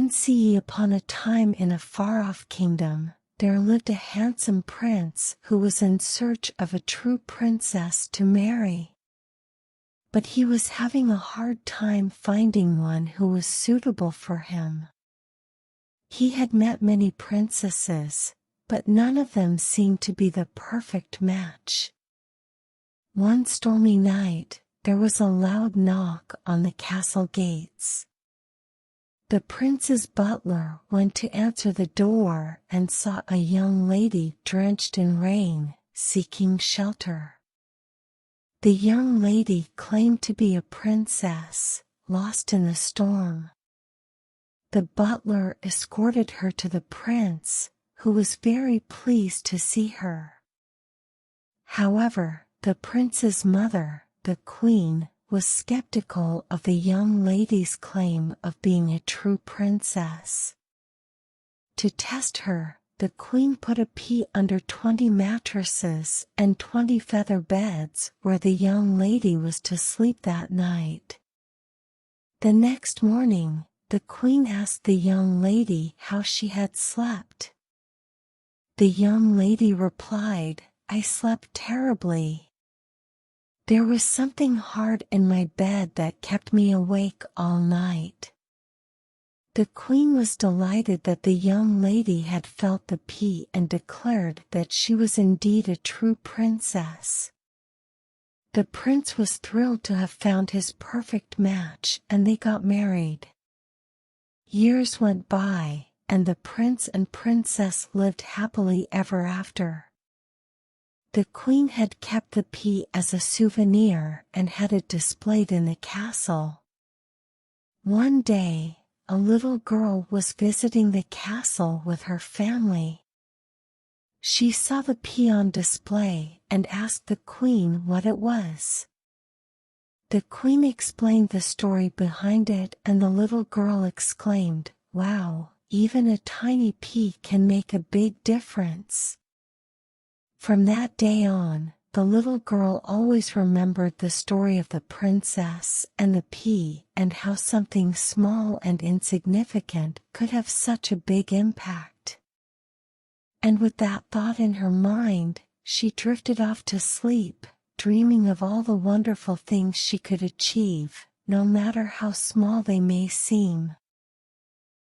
Once upon a time in a far-off kingdom, there lived a handsome prince who was in search of a true princess to marry. But he was having a hard time finding one who was suitable for him. He had met many princesses, but none of them seemed to be the perfect match. One stormy night, there was a loud knock on the castle gates. The prince's butler went to answer the door and saw a young lady drenched in rain, seeking shelter. The young lady claimed to be a princess, lost in the storm. The butler escorted her to the prince, who was very pleased to see her. However, the prince's mother, the queen, was skeptical of the young lady's claim of being a true princess. To test her, the queen put a pea under 20 mattresses and 20 feather beds where the young lady was to sleep that night. The next morning, the queen asked the young lady how she had slept. The young lady replied, "I slept terribly. There was something hard in my bed that kept me awake all night." The queen was delighted that the young lady had felt the pea and declared that she was indeed a true princess. The prince was thrilled to have found his perfect match, and they got married. Years went by, and the prince and princess lived happily ever after. The queen had kept the pea as a souvenir and had it displayed in the castle. One day, a little girl was visiting the castle with her family. She saw the pea on display and asked the queen what it was. The queen explained the story behind it, and the little girl exclaimed, "Wow, even a tiny pea can make a big difference." From that day on, the little girl always remembered the story of the princess and the pea and how something small and insignificant could have such a big impact. And with that thought in her mind, she drifted off to sleep, dreaming of all the wonderful things she could achieve, no matter how small they may seem.